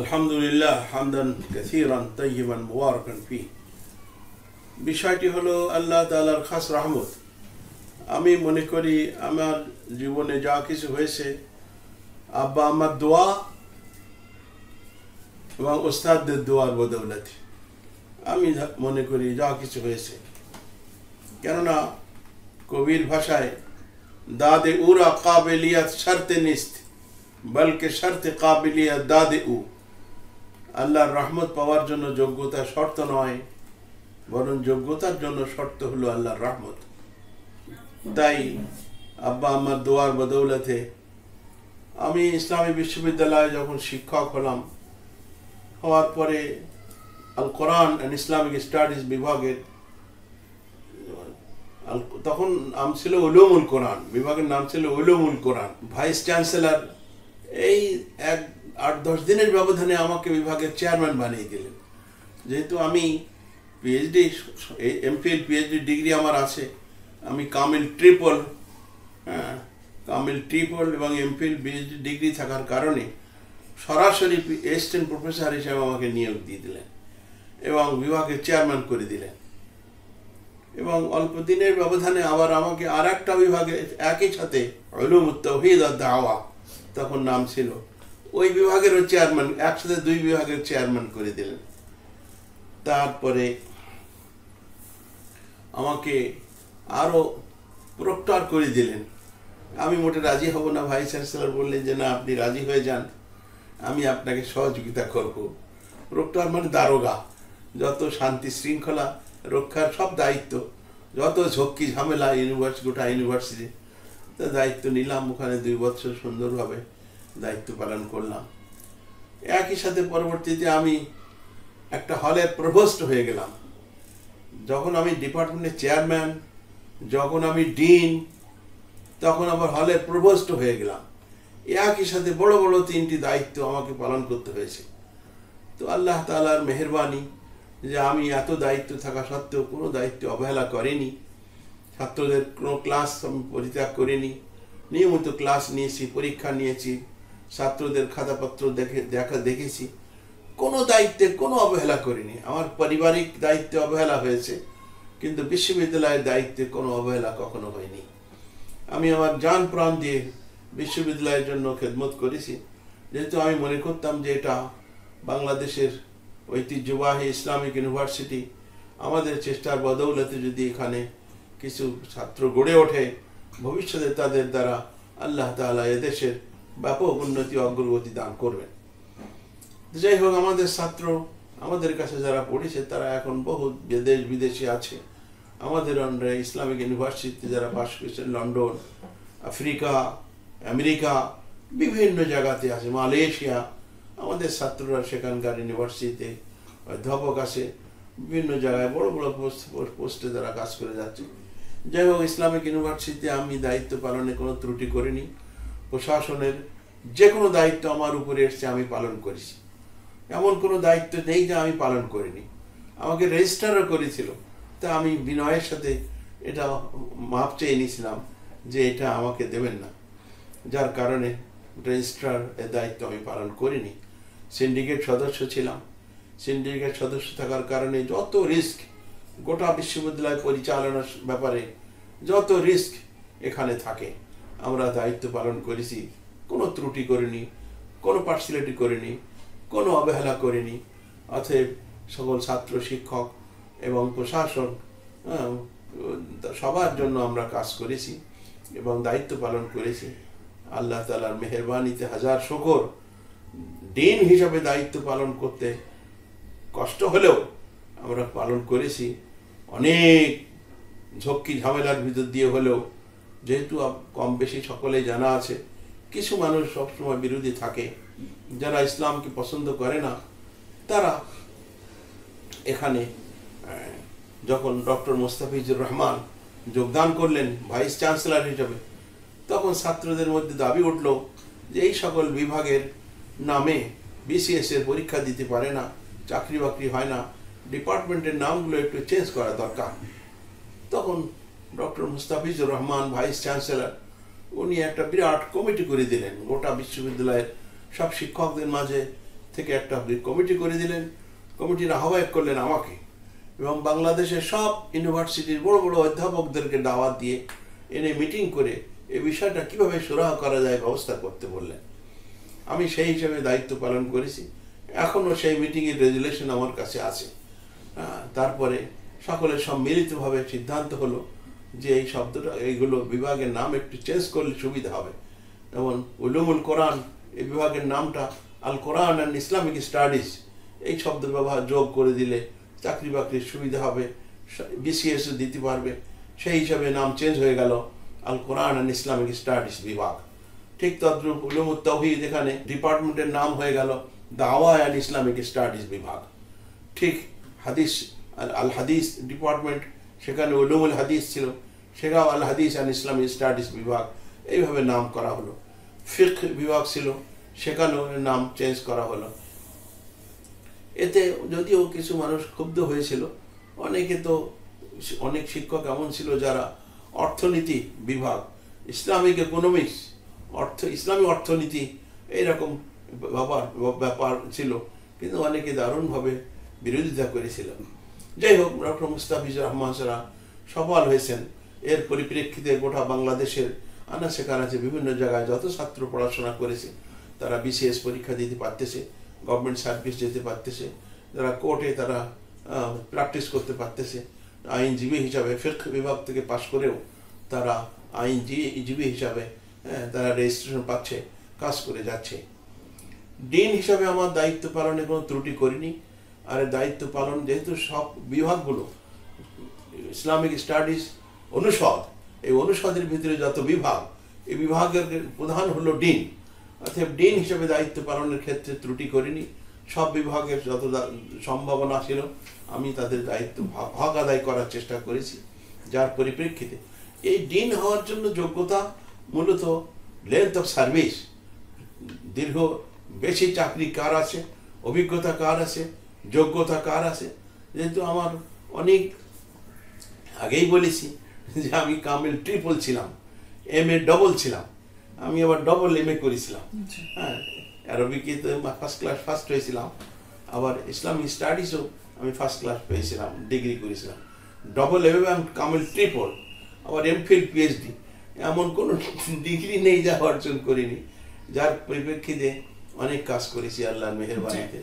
আলহামদুলিল্লাহ হামদান কাসীরান তাইয়িবান মুবারাকান ফি। বিষয়টি হলো আল্লাহ তাআলার খাস রহমত। আমি মনে করি আমার জীবনে যা কিছু হয়েছে আব্বা আমার দোয়া এবং ওস্তাদদের দোয়ার বদৌলতে আমি মনে করি যা কিছু হয়েছে। কেননা কবির ভাষায় দাদে উরা কাবিলিয়াত শর্তে নিস্ত বলকে শর্তে কাবিলিয়াত দাদে উ। আল্লাহর রহমত পাওয়ার জন্য যোগ্যতা শর্ত নয়, বরং যোগ্যতার জন্য শর্ত হলো আল্লাহর রহমত। তাই আব্বা আমার দোয়ার বদৌলতে আমি ইসলামী বিশ্ববিদ্যালয়ে যখন শিক্ষক হলাম, হওয়ার পরে আল কোরআন অ্যান্ড ইসলামিক স্টাডিজ বিভাগের তখন নাম ছিল উলুমুল কোরআন, বিভাগের নাম ছিল উলুমুল কোরআন। ভাইস চ্যান্সেলর এই 8-10 দিনের ব্যবধানে আমাকে বিভাগের চেয়ারম্যান বানিয়ে দিলেন। যেহেতু আমি পিএইচডি, এমফিল পিএইচডি ডিগ্রি আমার আছে, আমি কামিল ট্রিপল এবং এমফিল পিএইচডি ডিগ্রি থাকার কারণে সরাসরি অ্যাসিস্ট্যান্ট প্রফেসর হিসেবে আমাকে নিয়োগ দিয়ে দিলেন এবং বিভাগের চেয়ারম্যান করে দিলেন। এবং অল্প দিনের ব্যবধানে আবার আমাকে আর একটা বিভাগে একই সাথে উলুমুত তাওহীদ ওয়াদ দাওয়া তখন নাম ছিল, ওই বিভাগেরও চেয়ারম্যান, একসাথে 2 বিভাগের চেয়ারম্যান করে দিলেন। তারপরে আমাকে আরও প্রক্টর করে দিলেন। আমি মোটে রাজি হব না। ভাইস চ্যান্সেলর বললেন যে না, আপনি রাজি হয়ে যান, আমি আপনাকে সহযোগিতা করব। প্রক্টর মানে দারোগা, যত শান্তি শৃঙ্খলা রক্ষার সব দায়িত্ব, যত ঝক্কি ঝামেলা গোটা ইউনিভার্সিটি, তা দায়িত্ব নিলাম। ওখানে 2 বছর সুন্দরভাবে দায়িত্ব পালন করলাম। একই সাথে পরবর্তীতে আমি একটা হলের প্রভোস্ট হয়ে গেলাম। যখন আমি ডিপার্টমেন্টের চেয়ারম্যান, যখন আমি ডিন, তখন আবার হলের প্রভোস্ট হয়ে গেলাম। একই সাথে বড় বড় 3টি দায়িত্ব আমাকে পালন করতে হয়েছে। তো আল্লাহ তাআলার মেহেরবানি যে আমি এত দায়িত্ব থাকা সত্ত্বেও কোনো দায়িত্ব অবহেলা করিনি। ছাত্রদের কোনো ক্লাস আমি পরিত্যাগ করিনি, নিয়মিত ক্লাস নিয়েছি, পরীক্ষা নিয়েছি, ছাত্রদের খাতাপত্র দেখেছি, কোনো দায়িত্বে কোনো অবহেলা করিনি। আমার পারিবারিক দায়িত্বে অবহেলা হয়েছে, কিন্তু বিশ্ববিদ্যালয়ের দায়িত্বে কোনো অবহেলা কখনো হয়নি। আমি আমার জান প্রাণ দিয়ে বিশ্ববিদ্যালয়ের জন্য খেদমত করেছি, যেহেতু আমি মনে করতাম যে এটা বাংলাদেশের ঐতিহ্যবাহী ইসলামিক ইউনিভার্সিটি। আমাদের চেষ্টার বদৌলতে যদি এখানে কিছু ছাত্র গড়ে ওঠে, ভবিষ্যতে তাদের দ্বারা আল্লাহ তাআলা এদেশের ব্যাপক উন্নতি অগ্রগতি দান করবেন। যাই হোক, আমাদের ছাত্র আমাদের কাছে যারা পড়েছে তারা এখন বহু দেশ বিদেশে আছে। আমাদের আন্ডারে ইসলামিক ইউনিভার্সিটিতে যারা পাশ করেছেন লন্ডন, আফ্রিকা, আমেরিকা, বিভিন্ন জায়গাতে আছে, মালয়েশিয়া, আমাদের ছাত্ররা সেখানকার ইউনিভার্সিটিতে অধ্যাপক আছে, বিভিন্ন জায়গায় বড় বড় পোস্টে তারা কাজ করে যাচ্ছে। যাই হোক, ইসলামিক ইউনিভার্সিটিতে আমি দায়িত্ব পালনে কোনো ত্রুটি করিনি। প্রশাসনের যে কোনো দায়িত্ব আমার উপরে এসছে আমি পালন করেছি, এমন কোনো দায়িত্ব নেই যে আমি পালন করিনি। আমাকে রেজিস্টারও করেছিল, তা আমি বিনয়ের সাথে এটা মাপ চেয়ে নিয়েছিলাম যে এটা আমাকে দেবেন না, যার কারণে রেজিস্ট্রার এর দায়িত্ব আমি পালন করিনি। সিন্ডিকেট সদস্য ছিলাম। সিন্ডিকেট সদস্য থাকার কারণে যত রিস্ক, গোটা বিশ্ববিদ্যালয় পরিচালনার ব্যাপারে যত রিস্ক এখানে থাকে, আমরা দায়িত্ব পালন করেছি, কোনো ত্রুটি করিনি, কোনো পার্সিয়ালিটি করিনি, কোনো অবহেলা করিনি। অতএব সকল ছাত্র, শিক্ষক এবং প্রশাসন সবার জন্য আমরা কাজ করেছি এবং দায়িত্ব পালন করেছি। আল্লাহ তাআলার মেহেরবানিতে হাজার শুকর। ডিন হিসাবে দায়িত্ব পালন করতে কষ্ট হলেও আমরা পালন করেছি, অনেক ঝক্কি ঝামেলার ভিতর দিয়ে হলেও। যেহেতু কম বেশি সকলেই জানা আছে, কিছু মানুষ সবসময় বিরোধী থাকে, যারা ইসলামকে পছন্দ করে না। তারা এখানে যখন ডক্টর মোস্তাফিজুর রহমান যোগদান করলেন ভাইস চ্যান্সেলর হিসেবে, তখন ছাত্রদের মধ্যে দাবি উঠল যে এই সকল বিভাগের নামে বিসিএস এর পরীক্ষা দিতে পারে না, চাকরি বাকরি হয় না, ডিপার্টমেন্টের নামগুলো একটু চেঞ্জ করা দরকার। তখন doctor Mustafizur Rahman vice chancellor উনি একটা বিরাট কমিটি করে দিলেন, গোটা বিশ্ববিদ্যালয়ের সব শিক্ষকদের মাঝে থেকে একটা কমিটি করে দিলেন। কমিটির আহ্বায়ক করলেন আমাকে, এবং বাংলাদেশের সব ইউনিভার্সিটির বড় বড় অধ্যাপকদেরকে দাওয়াত দিয়ে এনে মিটিং করে এই বিষয়টা কিভাবে সুরাহা করা যায় ব্যবস্থা করতে বললেন। আমি সেই হিসাবে দায়িত্ব পালন করেছি। এখনও সেই মিটিংয়ের রেজুলেশন আমার কাছে আছে। তারপরে সকলের সম্মিলিতভাবে সিদ্ধান্ত হলো যে এই শব্দটা, এইগুলো বিভাগের নাম একটু চেঞ্জ করলে সুবিধা হবে। যেমন উলুমুল কোরআন, এই বিভাগের নামটা আল কোরআন অ্যান্ড ইসলামিক স্টাডিজ, এই শব্দ ব্যবহার যোগ করে দিলে চাকরি বাকরির সুবিধা হবে, বিসিএস দিতে পারবে। সেই হিসাবে নাম চেঞ্জ হয়ে গেল আল কোরআন অ্যান্ড ইসলামিক স্টাডিজ বিভাগ। ঠিক তদ্রূপ উলুমুত তাওহীদ, এখানে ডিপার্টমেন্টের নাম হয়ে গেল দাওয়া অ্যান্ড ইসলামিক স্টাডিজ বিভাগ। ঠিক হাদিস, আল হাদিস ডিপার্টমেন্ট, সেখানে উলুমুল হাদিস ছিল, সেটাও আল হাদিস অ্যান্ড ইসলামিক স্টাডিজ বিভাগ, এইভাবে নাম করা হলো। ফিকহ বিভাগ ছিল, সেখানেও নাম চেঞ্জ করা হলো। এতে যদিও কিছু মানুষ ক্ষুব্ধ হয়েছিল, অনেকে তো, অনেক শিক্ষক এমন ছিল যারা অর্থনীতি বিভাগ, ইসলামিক ইকোনমিক্স, ইসলামী অর্থনীতি এইরকম ব্যাপার ছিল, কিন্তু অনেকে দারুণভাবে বিরোধিতা করেছিল। যাই হোক, ডক্টর মুস্তাফিজুর রহমান সারা সফল হয়েছেন। এর পরিপ্রেক্ষিতে গোটা বাংলাদেশের আনাচে কানাচে বিভিন্ন জায়গায় যত ছাত্র পড়াশোনা করেছে তারা বিসিএস পরীক্ষা দিতে পারতেছে, গভর্নমেন্ট সার্ভিস যেতে পারতেছে, যারা কোর্টে তারা প্র্যাকটিস করতে পারতেছে, আইনজীবী হিসাবে ফিকহ বিভাগ থেকে পাশ করেও তারা আইনজীবী হিসাবে তারা রেজিস্ট্রেশন পাচ্ছে, কাজ করে যাচ্ছে। ডিন হিসাবে আমার দায়িত্ব পালনে কোনো ত্রুটি করিনি। আর দায়িত্ব পালন যেহেতু সব বিভাগগুলো ইসলামিক স্টাডিজ অনুষদ, এই অনুষদের ভিতরে যত বিভাগ, এই বিভাগের প্রধান হলো ডিন। অর্থাৎ ডিন হিসেবে দায়িত্ব পালনের ক্ষেত্রে ত্রুটি করিনি। সব বিভাগের যত সম্ভাবনা ছিল আমি তাদের দায়িত্ব ভাগ আদায় করার চেষ্টা করেছি। যার পরিপ্রেক্ষিতে এই ডিন হওয়ার জন্য যোগ্যতা মূলত লেন্থ অফ সার্ভিস, দীর্ঘ বেশি চাকরি কার আছে, অভিজ্ঞতা কার আছে, যোগ্যতা কার আছে। যেহেতু আমার অনেক আগেই বলেছি যে আমি কামিল ট্রিপল ছিলাম, MA ডবল ছিলাম, আমি আবার ডবল MA করেছিলাম। হ্যাঁ, অ্যারবিকে তো ফার্স্ট ক্লাস ফার্স্ট হয়েছিলাম, আবার ইসলামিক স্টাডিজও আমি ফার্স্ট ক্লাস পেয়েছিলাম, ডিগ্রি করেছিলাম। ডবল MA এবং কামিল ট্রিপল, আবার MPhil PhD, এমন কোনো ডিগ্রি নেই যা অর্জন করিনি। যার পরিপ্রেক্ষিতে অনেক কাজ করেছি আল্লাহর মেহেরবানিতে।